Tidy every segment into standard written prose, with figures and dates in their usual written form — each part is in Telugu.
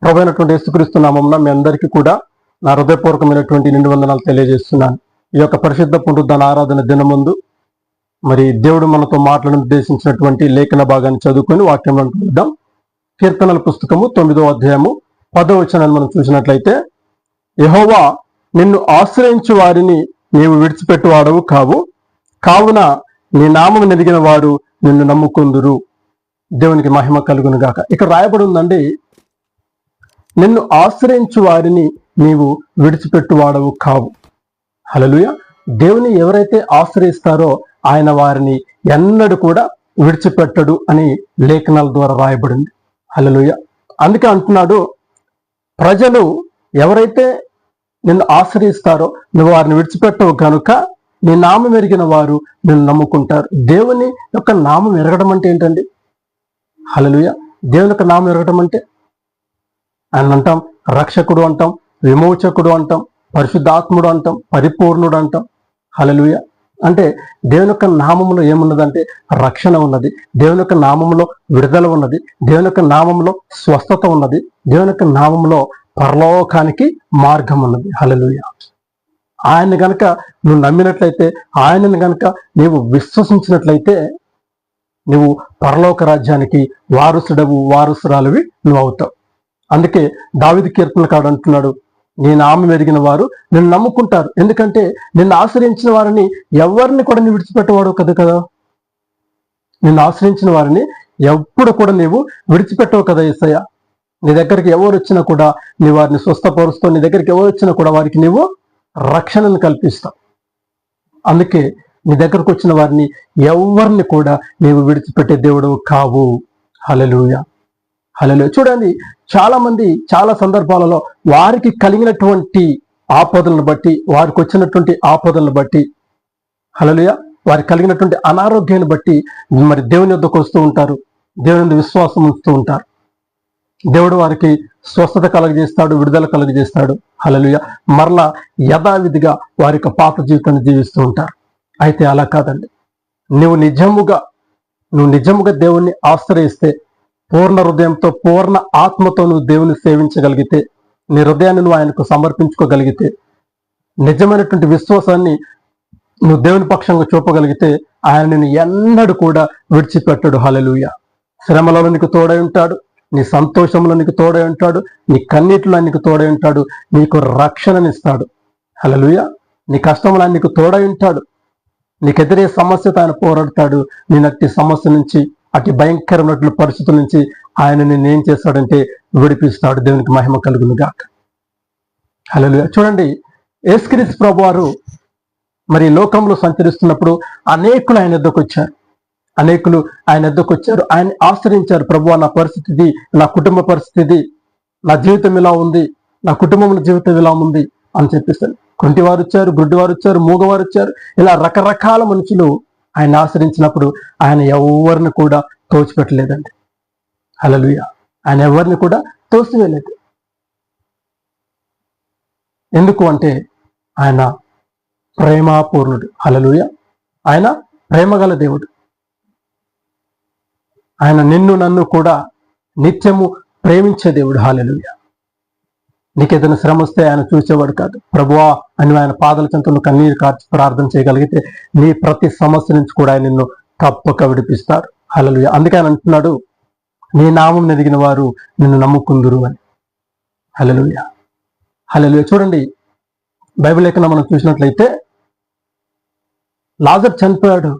ప్రభువైనటువంటి యేసుక్రీస్తు నామమున మీ అందరికీ కూడా నా హృదయపూర్వకమైనటువంటి నిండు వందనాలు తెలియజేస్తున్నాను. ఈ యొక్క పరిశుద్ధ పునరుద్ధాన ఆరాధన దినముందు మరి దేవుడు మనతో మాట్లాడడం ఉద్దేశించినటువంటి లేఖన భాగాన్ని చదువుకొని వాక్యంలో చూద్దాం. కీర్తనల పుస్తకము 9వ అధ్యాయము 10వ వచనాన్ని మనం చూసినట్లయితే, యెహోవా నిన్ను ఆశ్రయించు వారిని నీవు విడిచిపెట్టువాడవు కావు, కావున నీ నామము నెరిగిన వారు నిన్ను నమ్ముకుందురు. దేవునికి మహిమ కలుగును గాక. ఇక్కడ రాయబడి ఉందండి, నిన్ను ఆశ్రయించు వారిని నీవు విడిచిపెట్టువాడవు కావు. హల్లెలూయా. దేవుని ఎవరైతే ఆశ్రయిస్తారో ఆయన వారిని ఎన్నడూ కూడా విడిచిపెట్టడు అని లేఖనాల ద్వారా రాయబడింది. హల్లెలూయా. అందుకే అంటున్నాడు, ప్రజలు ఎవరైతే నిన్ను ఆశ్రయిస్తారో నువ్వు వారిని విడిచిపెట్టవు కనుక నీ నామం ఎరిగిన వారు నిన్ను నమ్ముకుంటారు. దేవుని యొక్క నామం ఎరగడం అంటే ఏంటండి? హల్లెలూయా. దేవుని యొక్క నామం ఎరగడం అంటే ఆయన అంటాం రక్షకుడు అంటాం, విమోచకుడు అంటాం, పరిశుద్ధాత్ముడు అంటాం, పరిపూర్ణుడు అంటాం. హల్లెలూయా. అంటే దేవుని యొక్క నామములో ఏమున్నదంటే రక్షణ ఉన్నది, దేవుని యొక్క నామములో విడుదల ఉన్నది, దేవుని యొక్క నామంలో స్వస్థత ఉన్నది, దేవుని యొక్క నామంలో పరలోకానికి మార్గం ఉన్నది. హల్లెలూయా. ఆయన గనక నువ్వు నమ్మినట్లయితే, ఆయనను గనక నీవు విశ్వసించినట్లయితే నువ్వు పరలోక రాజ్యానికి వారసురాలివి నువ్వు అవుతావు. అందుకే దావీదు కీర్తనకారుడు అంటున్నాడు, నీ నామం ఎరిగిన వారు నిన్ను నమ్ముకుంటారు. ఎందుకంటే నిన్ను ఆశ్రయించిన వారిని ఎవరిని కూడా నువ్వు విడిచిపెట్టవాడు కదా. నిన్ను ఆశ్రయించిన వారిని ఎప్పుడు కూడా నీవు విడిచిపెట్టవు కదా యేసయ్య. నీ దగ్గరికి ఎవరు వచ్చినా కూడా నీ వారిని స్వస్థపరుస్తావు. నీ దగ్గరికి ఎవరు వచ్చినా కూడా వారికి నీవు రక్షణను కల్పిస్తావు. అందుకే నీ దగ్గరకు వచ్చిన వారిని ఎవరిని కూడా నీవు విడిచిపెట్టే దేవుడు కావు. హల్లెలూయా. హల్లెలూయా. చూడండి, చాలా మంది చాలా సందర్భాలలో వారికి కలిగినటువంటి ఆపదలను బట్టి, వారికి వచ్చినటువంటి ఆపదలను బట్టి, హల్లెలూయా, వారికి కలిగినటువంటి అనారోగ్యాన్ని బట్టి మరి దేవుని యొద్దకు వస్తూ ఉంటారు, దేవుని యొద్ద విశ్వాసం ఉంచుతూ ఉంటారు. దేవుడు వారికి స్వస్థత కలగజేస్తాడు, విడుదల కలగజేస్తాడు. హల్లెలూయా. మరలా యథావిధిగా వారి యొక్క పాత జీవితాన్ని జీవిస్తూ ఉంటారు. అయితే అలా కాదండి. నువ్వు నిజముగా దేవుణ్ణి ఆశ్రయిస్తే, పూర్ణ హృదయంతో పూర్ణ ఆత్మతో నువ్వు దేవుని సేవించగలిగితే, నీ హృదయాన్ని నువ్వు ఆయనకు సమర్పించుకోగలిగితే, నిజమైనటువంటి విశ్వాసాన్ని నువ్వు దేవుని పక్షంగా చూపగలిగితే ఆయన నిన్ను ఎన్నడూ కూడా విడిచిపెట్టడు. హల్లెలూయా. శ్రమలలో నీకు తోడై ఉంటాడు, నీ సంతోషంలో నీకు తోడై ఉంటాడు, నీ కన్నీటిలో నీకు తోడై ఉంటాడు, నీకు రక్షణనిస్తాడు. హల్లెలూయా. నీ కష్టంలో నీకు తోడై ఉంటాడు, నీకు ఎదురే సమస్యతో ఆయన పోరాడతాడు. నేను అట్టి సమస్య నుంచి, అతి భయంకరమైనటువంటి పరిస్థితుల నుంచి ఆయన నిన్ను ఏం చేస్తాడంటే విడిపిస్తాడు. దేవునికి మహిమ కలుగును గాక. హల్లెలూయా. చూడండి, యేసుక్రీస్తు ప్రభువారు మరి లోకంలో సంచరిస్తున్నప్పుడు అనేకులు ఆయన ఎద్దకు వచ్చారు. ఆయన ఆశ్రయించారు. ప్రభువా, నా పరిస్థితి ఇది, నా కుటుంబ పరిస్థితి, నా జీవితం ఇలా ఉంది, నా కుటుంబం జీవితం ఇలా ఉంది అని చెప్పిస్తారు. కొంటివారు వచ్చారు, గుడ్డివారు వచ్చారు, మూగవారు వచ్చారు. ఇలా రకరకాల మనుషులు ఆయన ఆశ్రయించినప్పుడు ఆయన ఎవరిని కూడా తోచిపెట్టలేదండి. హల్లెలూయా. ఆయన ఎవరిని కూడా తోసివేయలేదు. ఎందుకు అంటే ఆయన ప్రేమపూర్ణుడు. హల్లెలూయా. ఆయన ప్రేమగల దేవుడు. ఆయన నిన్ను నన్ను కూడా నిత్యము ప్రేమించే దేవుడు. హల్లెలూయా. నీకేదైనా శ్రమ వస్తే ఆయన చూసేవాడు కాదు. ప్రభువా అని ఆయన పాదాల చెంత నువ్వు కన్నీరు కార్చి ప్రార్థన చేయగలిగితే నీ ప్రతి సమస్య నుంచి కూడా ఆయన నిన్ను తప్పక విడిపిస్తాడు. హల్లెలూయా. అందుకే ఆయన అంటున్నాడు, నీ నామం ఎరిగిన వారు నిన్ను నమ్ముకుందురు అని. హల్లెలూయా. హల్లెలూయా. చూడండి, బైబిల్ లేఖనం మనం చూసినట్లయితే, లాజరు చనిపోయాడు.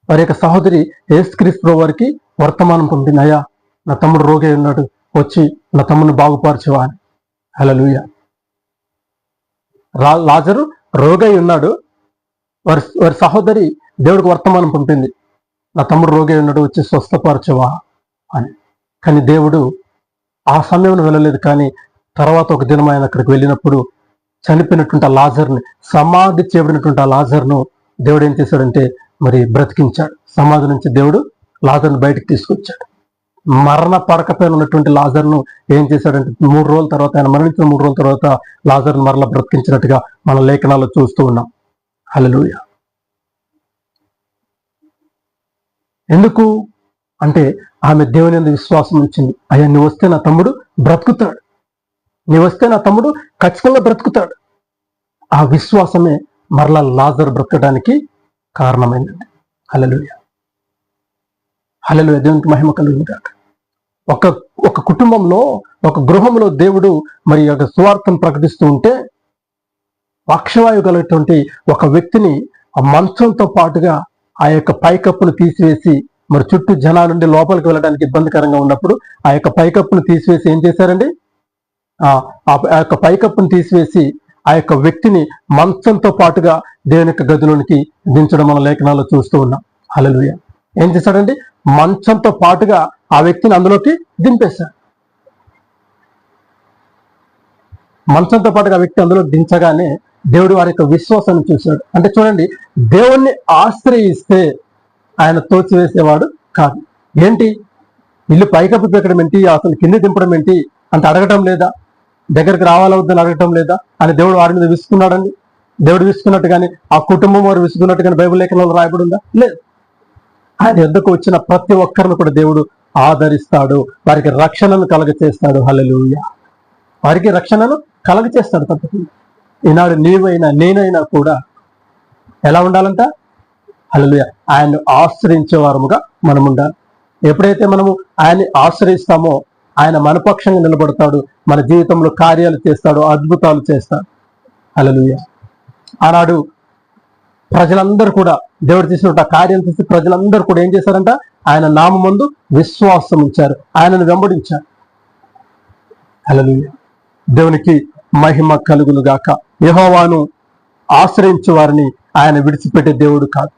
వారి యొక్క సహోదరి యేసుక్రీస్తు ప్రభువు వారికి వర్తమానం పంపింది, అయ్యా నా తమ్ముడు రోగి ఉన్నాడు, వచ్చి నా తమ్ముడిని బాగుపరచువా అని. హల్లెలూయా. లాజరు రోగై ఉన్నాడు. వారి సహోదరి దేవుడికి వర్తమానం పంపింది, నా తమ్ముడు రోగి ఉన్నాడు, వచ్చి స్వస్థపరచువా అని. కానీ దేవుడు ఆ సమయంలో వెళ్ళలేదు. కానీ తర్వాత ఒక దినం ఆయన అక్కడికి వెళ్ళినప్పుడు చనిపోయినటువంటి ఆ లాజర్ని, సమాధి చేయబడినటువంటి ఆ లాజర్ను దేవుడు ఏం చేశాడంటే మరి బ్రతికించాడు. సమాధి నుంచి దేవుడు లాజర్ను బయటకు తీసుకొచ్చాడు. మరణ పడకపైన ఉన్నటువంటి లాజర్ను ఏం చేశాడంటే 3 రోజుల తర్వాత, ఆయన మరణించిన 3 రోజుల తర్వాత లాజర్ను మరలా బ్రతికించినట్టుగా మన లేఖనాల్లో చూస్తూ ఉన్నాం. హల్లెలూయా. ఎందుకు అంటే ఆమె దేవుని యందు విశ్వాసం ఉంచింది. అయ్యా నువ్వు వస్తే నా తమ్ముడు బ్రతుకుతాడు, నువ్వు వస్తే నా తమ్ముడు ఖచ్చితంగా బ్రతుకుతాడు. ఆ విశ్వాసమే మరలా లాజరు బ్రతకడానికి కారణమైందండి. హల్లెలూయా, హల్లెలూయా, దేవునికి మహిమ కలుగును గాక. ఒక కుటుంబంలో, ఒక గృహంలో దేవుడు మరి యొక్క సువార్తను ప్రకటిస్తూ ఉంటే పక్షవాయువు కలిగినటువంటి ఒక వ్యక్తిని ఆ మంచంతో పాటుగా ఆ యొక్క పైకప్పును తీసివేసి, మరి చుట్టూ జనాలుండి లోపలికి వెళ్ళడానికి ఇబ్బందికరంగా ఉన్నప్పుడు ఆ యొక్క పైకప్పును తీసివేసి ఏం చేశారండి? ఆ యొక్క పైకప్పును తీసివేసి ఆ యొక్క వ్యక్తిని మంచంతో పాటుగా దేవుని యొక్క గదిలోనికి దించడం మన లేఖనాల్లో చూస్తూ ఉన్నాం. హల్లెలూయా. ఏం చేశాడండి? మంచంతో పాటుగా ఆ వ్యక్తిని అందులోకి దింపేశాడు. మంచంతో పాటుగా ఆ వ్యక్తి అందులో దించగానే దేవుడు వారి యొక్క విశ్వాసాన్ని చూశాడు. అంటే చూడండి, దేవుణ్ణి ఆశ్రయిస్తే ఆయన తోచివేసేవాడు కాదు. ఏంటి ఇల్లు పైకప్పు పెట్టడం ఏంటి, అసలు కింది దింపడం ఏంటి అంటే అడగటం లేదా? దగ్గరికి రావాలవుద్దని అడగటం లేదా అని దేవుడు వారి మీద విసుకున్నాడండి? దేవుడు విసుకున్నట్టుగానే ఆ కుటుంబం వారు విసుకున్నట్టుగానే బైబిల్ లేఖనంలో రాయబడి ఉందా? లేదు. ఆయన యొద్దకు వచ్చిన ప్రతి ఒక్కరిని కూడా దేవుడు ఆదరిస్తాడు, వారికి రక్షణను కలగచేస్తాడు. హల్లెలూయా, వారికి రక్షణను కలగచేస్తాడు తప్పకుండా. ఈనాడు నీవైనా నేనైనా కూడా ఎలా ఉండాలంట? హల్లెలూయా, ఆయన్ను ఆశ్రయించే వారముగా మనం ఉండాలి. ఎప్పుడైతే మనము ఆయన్ని ఆశ్రయిస్తామో ఆయన మనపక్షంగా నిలబడతాడు, మన జీవితంలో కార్యాలు చేస్తాడు, అద్భుతాలు చేస్తాడు. హల్లెలూయా. ఆనాడు ప్రజలందరూ కూడా దేవుడు చేసిన కార్యం చేసి ప్రజలందరూ కూడా ఏం చేశారంట? ఆయన నామమందు విశ్వాసం ఉంచారు, ఆయనను వెంబడించారు. హల్లెలూయా, దేవునికి మహిమ కలుగును గాక. యెహోవాను ఆశ్రయించే వారిని ఆయన విడిచిపెట్టే దేవుడు కాదు.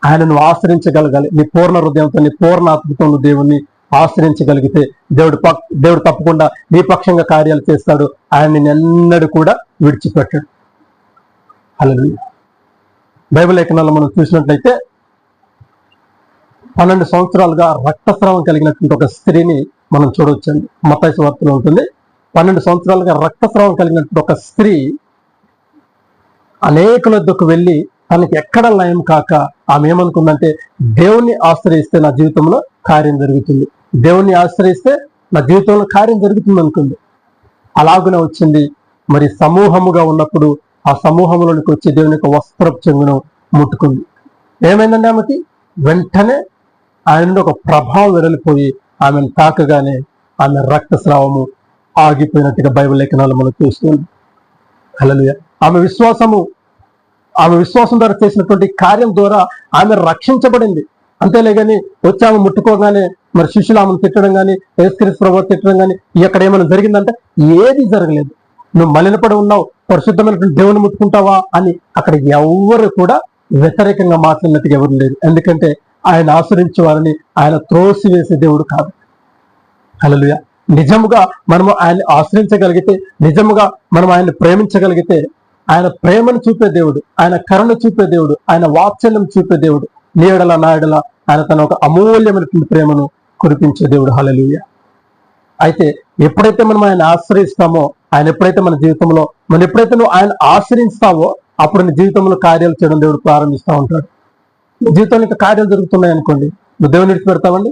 ఆయనను ఆశ్రయించగలగాలి. నీ పూర్ణ హృదయంతో, నీ పూర్ణ ఆత్మతో దేవుణ్ణి ఆశ్రయించగలిగితే దేవుడు తప్పకుండా నీ పక్షంగా కార్యాలు చేస్తాడు. ఆయన నిన్నెన్నడూ కూడా విడిచిపెట్టాడు. హల్లెలూయా. బైబిల్ లేఖనాల్లో మనం చూసినట్లయితే 12 సంవత్సరాలుగా రక్తస్రావం కలిగినటువంటి ఒక స్త్రీని మనం చూడవచ్చండి. మత్తయి సువార్తలో ఉంటుంది. 12 సంవత్సరాలుగా రక్తస్రావం కలిగినటువంటి ఒక స్త్రీ అనేకుల వద్దకు వెళ్ళి తనకి ఎక్కడ లయం కాక ఆమె ఏమనుకుందంటే, దేవుణ్ణి ఆశ్రయిస్తే నా జీవితంలో కార్యం జరుగుతుంది, దేవుణ్ణి ఆశ్రయిస్తే నా జీవితంలో కార్యం జరుగుతుంది అనుకుంది. అలాగునే వచ్చింది. మరి సమూహముగా ఉన్నప్పుడు ఆ సమూహంలోనికి వచ్చి దేవుని యొక్క వస్త్రపు చెంగును ముట్టుకుంది. ఏమైందండి? ఆమెకి వెంటనే ఆయన నుండి ఒక ప్రభావం వెడలిపోయి ఆమెను తాకగానే ఆమె రక్తస్రావము ఆగిపోయినట్టుగా బైబిల్ లేఖనాలు మనం చూస్తున్నాం. హల్లెలూయా. ఆమె విశ్వాసం ద్వారా చేసినటువంటి కార్యం ద్వారా ఆమె రక్షించబడింది. అంతేలే కానీ వచ్చి ఆమె ముట్టుకోగానే మరి శిష్యులు ఆమెను తిట్టడం కానీ, యేసుక్రీస్తు ప్రభువు తిట్టడం కానీ ఎక్కడ ఏమైనా జరిగిందంటే ఏది జరగలేదు. నువ్వు మలినపడి ఉన్నావు, పరిశుద్ధమైనటువంటి దేవుని ముట్టుకుంటావా అని అక్కడ ఎవరు కూడా వ్యతిరేకంగా మాట్లాడినట్టుగా ఎవరు లేదు. ఎందుకంటే ఆయన ఆశ్రయించే వారిని ఆయన త్రోసివేసే దేవుడు కాదు. హల్లెలూయా. నిజముగా మనము ఆయన్ని ఆశ్రయించగలిగితే, నిజముగా మనం ఆయన్ని ప్రేమించగలిగితే, ఆయన ప్రేమను చూపే దేవుడు, ఆయన కరుణ చూపే దేవుడు, ఆయన వాత్సల్యం చూపే దేవుడు. నీ ఎడల నా ఎడల ఆయన తన ఒక అమూల్యమైనటువంటి ప్రేమను కురిపించే దేవుడు. హల్లెలూయా. అయితే ఎప్పుడైతే మనం ఆయన ఆశ్రయిస్తామో, ఆయన ఎప్పుడైతే మన జీవితంలో ఎప్పుడైతే నువ్వు ఆయన ఆశ్రయిస్తావో అప్పుడు నీ జీవితంలో కార్యాలు చేయడం దేవుడు ప్రారంభిస్తూ ఉంటాడు. నీ జీవితంలో ఇంకా కార్యాలు జరుగుతున్నాయి అనుకోండి, నువ్వు దేవుని విడిచిపెడతావండి?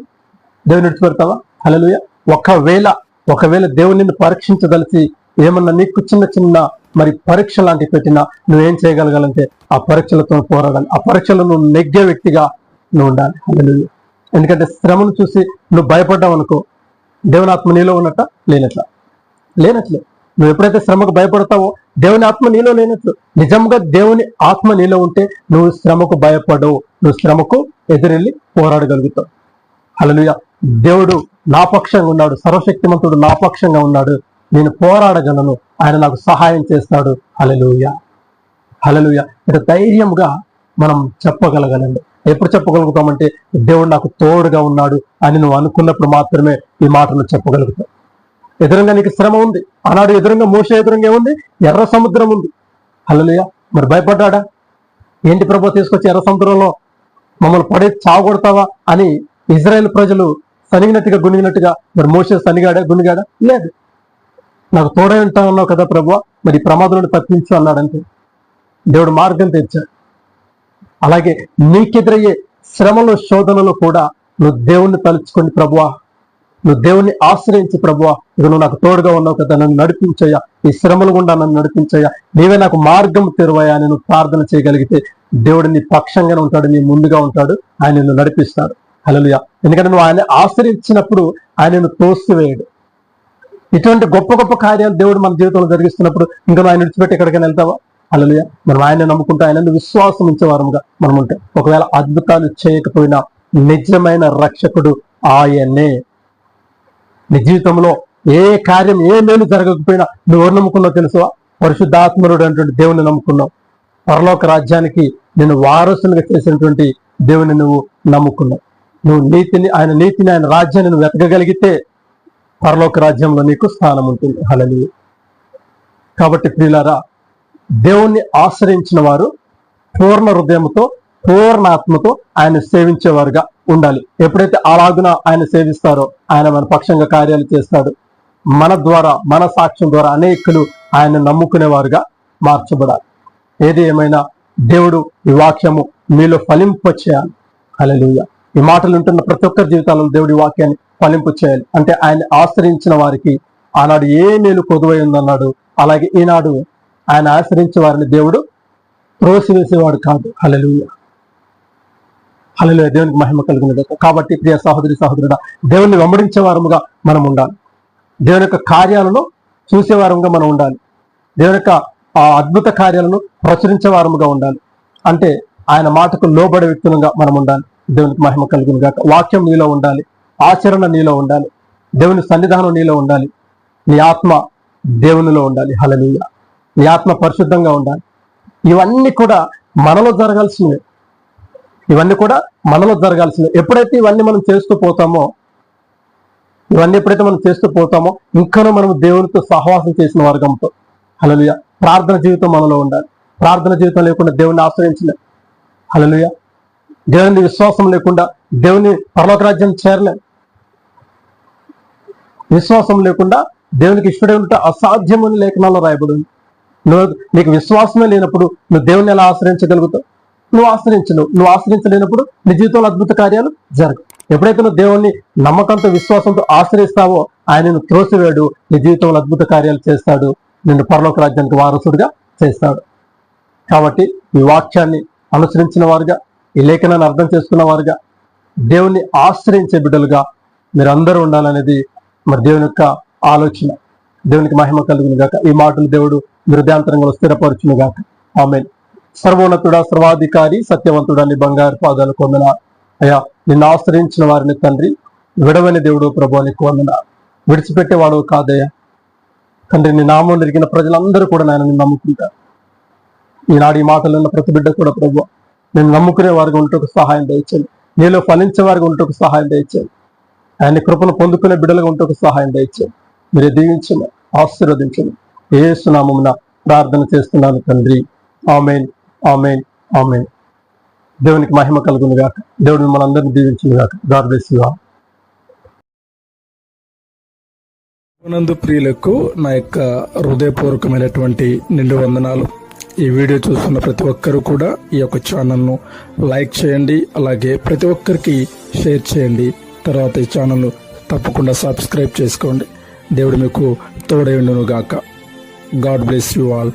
దేవుని విడిచిపెడతావా? హల్లెలూయా. ఒకవేళ దేవుని నిన్ను పరీక్షించదలిచి ఏమన్నా నీకు చిన్న మరి పరీక్ష లాంటివి పెట్టినా నువ్వేం చేయగలగాలంటే ఆ పరీక్షలతో పోరాడాలి. ఆ పరీక్షలు నువ్వు నెగ్గే వ్యక్తిగా నువ్వు ఉండాలి. హల్లెలూయా. ఎందుకంటే శ్రమను చూసి నువ్వు భయపడ్డావు అనుకో, దేవుని ఆత్మ నీలో ఉన్నట్ట లేనట్లే. నువ్వు ఎప్పుడైతే శ్రమకు భయపడతావో దేవుని ఆత్మ నీలో లేనట్లు. నిజంగా దేవుని ఆత్మ నీలో ఉంటే నువ్వు శ్రమకు భయపడవు, నువ్వు శ్రమకు ఎదురెళ్ళి పోరాడగలుగుతావు. హల్లెలూయా. దేవుడు నా పక్షంగా ఉన్నాడు, సర్వశక్తిమంతుడు నా పక్షంగా ఉన్నాడు, నేను పోరాడగలను, ఆయన నాకు సహాయం చేస్తాడు. హల్లెలూయా, హల్లెలూయా. ఇక ధైర్యంగా మనం చెప్పగలగాలండి. ఎప్పుడు చెప్పగలుగుతామంటే దేవుడు నాకు తోడుగా ఉన్నాడు అని నువ్వు అనుకున్నప్పుడు మాత్రమే ఈ మాటలు చెప్పగలుగుతావు. ఎదురుగా నీకు శ్రమ ఉంది. ఆనాడు ఎదురుగా మోషే ఎదురుగా ఏముంది? ఎర్ర సముద్రం ఉంది. హల్లెలూయా. మరి భయపడ్డాడా? ఏంటి ప్రభు తీసుకొచ్చి ఎర్ర సముద్రంలో మమ్మల్ని పడే చావగొడతావా అని ఇజ్రాయెల్ ప్రజలు సనిగినట్టుగా గునిగినట్టుగా మరి మోషే గునిగాడా? లేదు. నాకు తోడై ఉంటా ఉన్నావు కదా ప్రభు, మరి ప్రమాదంలో తప్పించు అన్నాడంటే దేవుడు మార్గం తెచ్చాడు. అలాగే నీకెదురయ్యే శ్రమలో శోధనలో కూడా నువ్వు దేవుణ్ణి తలుచుకోండి ప్రభువా, నువ్వు దేవుణ్ణి ఆశ్రయించి ప్రభువా, ఇక నువ్వు నాకు తోడుగా ఉన్నావు కదా, నన్ను నడిపించయ్యా, ఈ శ్రమలు గుండా నన్ను నడిపించయ్యా, నీవే నాకు మార్గం తెరువయ్యా అని నువ్వు ప్రార్థన చేయగలిగితే దేవుడు నీ పక్షంగానే ఉంటాడు, నీ ముందుగా ఉంటాడు, ఆయన నిన్ను నడిపిస్తాడు. హల్లెలూయా. ఎందుకంటే నువ్వు ఆయన ఆశ్రయించినప్పుడు ఆయన నిన్ను తోసివేయడు. ఇటువంటి గొప్ప గొప్ప కార్యాలు దేవుడు మన జీవితంలో జరిగిస్తున్నప్పుడు ఇంకా నువ్వు ఆయన విడిచిపెట్టి ఎక్కడికైనా వెళ్తావా? హల్లెలూయా. మనం ఆయన నమ్ముకుంటే ఆయన విశ్వాసం ఉంచేవారముగా మనం ఉంటే, ఒకవేళ అద్భుతాలు చేయకపోయినా నిజమైన రక్షకుడు ఆయనే. నీ జీవితంలో ఏ కార్యం ఏ మేలు జరగకపోయినా నువ్వు ఎవరు నమ్ముకున్నావు తెలుసా? పరిశుద్ధాత్మనుడు అనేటువంటి దేవుని నమ్ముకున్నావు. పరలోక రాజ్యానికి నేను వారసులుగా చేసినటువంటి దేవుని నువ్వు నమ్ముకున్నావు. నువ్వు నీతిని, ఆయన రాజ్యాన్ని నువ్వు వెతకగలిగితే పరలోక రాజ్యంలో నీకు స్థానం ఉంటుంది. హల్లెలూయా. కాబట్టి ప్రియులారా, దేవుణ్ణి ఆశ్రయించిన వారు పూర్ణ హృదయంతో, పూర్ణ ఆత్మతో ఆయన సేవించేవారుగా ఉండాలి. ఎప్పుడైతే అలాగున ఆయన సేవిస్తారో ఆయన మన పక్షంగా కార్యాలు చేస్తాడు. మన ద్వారా, మన సాక్ష్యం ద్వారా అనేకులు ఆయన నమ్ముకునేవారుగా మార్చబడాలి. ఏది ఏమైనా దేవుడు ఈ వాక్యము మీలో ఫలింపచేయాలి. హల్లెలూయా. ఈ మాటలు ఉంటున్న ప్రతి ఒక్కరి జీవితాలలో దేవుడి వాక్యాన్ని ఫలింపు చేయాలి. అంటే ఆయన ఆశ్రయించిన వారికి ఆనాడు ఏ మేలు కొదువై ఉందన్నాడు, అలాగే ఈనాడు ఆయన ఆశ్రయించే వారిని దేవుడు త్రోసివేసేవాడు కాదు. హల్లెలూయా. హల్లెలూయా. దేవునికి మహిమ కలుగును. కాబట్టి ప్రియ సహోదరి సహోదరుడా, దేవుణ్ణి వెంబడించే వారముగా మనం ఉండాలి. దేవుని యొక్క కార్యాలను చూసేవారముగా మనం ఉండాలి. దేవుని యొక్క ఆ అద్భుత కార్యాలను ప్రచురించే వారముగా ఉండాలి. అంటే ఆయన మాటకు లోబడే వ్యక్తులుగా మనం ఉండాలి. దేవునికి మహిమ కలుగును గాక. వాక్యం నీలో ఉండాలి, ఆచరణ నీలో ఉండాలి, దేవుని సన్నిధానం నీలో ఉండాలి, నీ ఆత్మ దేవునిలో ఉండాలి. హల్లెలూయా. నీ ఆత్మ పరిశుద్ధంగా ఉండాలి. ఇవన్నీ కూడా మనలో జరగాల్సినవి. ఎప్పుడైతే ఇవన్నీ మనం చేస్తూ పోతామో, ఇంకనూ మనం దేవునితో సహవాసం చేసిన వర్గంతో. హల్లెలూయా. ప్రార్థన జీవితం మనలో ఉండాలి. ప్రార్థన జీవితం లేకుండా దేవుణ్ణి ఆశ్రయించలే. హల్లెలూయా. దేవుని విశ్వాసం లేకుండా దేవుని పరలోక రాజ్యం చేరలే. విశ్వాసం లేకుండా దేవునికి ఇష్టడే ఉంటే అసాధ్యమని లేఖనాల్లో రాయబడి ఉంది. నీకు విశ్వాసమే లేనప్పుడు నువ్వు దేవుని ఎలా ఆశ్రయించగలుగుతావు? నువ్వు ఆశ్రయించలేనప్పుడు నీ జీవితంలో అద్భుత కార్యాలు జరగవు. ఎప్పుడైతే నువ్వు దేవుణ్ణి నమ్మకంతో, విశ్వాసంతో ఆశ్రయిస్తావో ఆయన నిన్ను త్రోసివేడు, నీ జీవితంలో అద్భుత కార్యాలు చేస్తాడు, నిన్ను పరలోక రాజ్యానికి వారసుడిగా చేస్తాడు. కాబట్టి ఈ వాక్యాన్ని అనుసరించిన వారుగా, ఈ లేఖనాన్ని అర్థం చేసుకున్న వారుగా, దేవుణ్ణి ఆశ్రయించే బిడ్డలుగా మీరందరూ ఉండాలనేది మరి దేవుని యొక్క ఆలోచన. దేవునికి మహిమ కలుగును గాక. ఈ మాటలు దేవుడు హృదయాంతరంగా స్థిరపరచును గాక. ఆమేన్. సర్వోన్నతుడా, సర్వాధికారి, సత్యవంతుడా, నీ బంగారు పాదాలు కొందన అయ్యా. నిన్ను ఆశ్రయించిన వారిని తండ్రి విడవని దేవుడు ప్రభు నీకు వందన. విడిచిపెట్టేవాడు కాదయ్యా తండ్రి. నీ నామం ఎరిగిన ప్రజలందరూ కూడా నాయన నిన్ను నమ్ముకుంటారు. ఈనాడు ఈ మాటలు ఉన్న ప్రతి బిడ్డ కూడా ప్రభు నేను నమ్ముకునే వారికి ఉంటూ సహాయం దయచేయండి. నీలో ఫలించే వారికి ఉంటూ సహాయం దయచేయండి. ఆయన కృపను పొందుకునే బిడ్డలుగా ఉంటూ సహాయం దయచేయండి. మీరు దీవించండి, ఆశీర్వదించండి. యేసు నామమున ప్రార్థన చేస్తున్నాను తండ్రి. ఆమేన్, ఆమేన్, ఆమేన్. దేవునికి మహిమ కలుగును గాక. దేవుడు మిమ్మల్ని అందరినీ దీవించును గాక. God bless you all. నందు ప్రియులకు నా యొక్క హృదయపూర్వకమైనటువంటి నిండు వందనాలు. ఈ వీడియో చూస్తున్న ప్రతి ఒక్కరూ కూడా ఈ యొక్క ఛానల్ను లైక్ చేయండి, అలాగే ప్రతి ఒక్కరికి షేర్ చేయండి. తర్వాత ఈ ఛానల్ను తప్పకుండా సబ్స్క్రైబ్ చేసుకోండి. దేవుడు మీకు తోడై ఉండును గాక. God bless you all.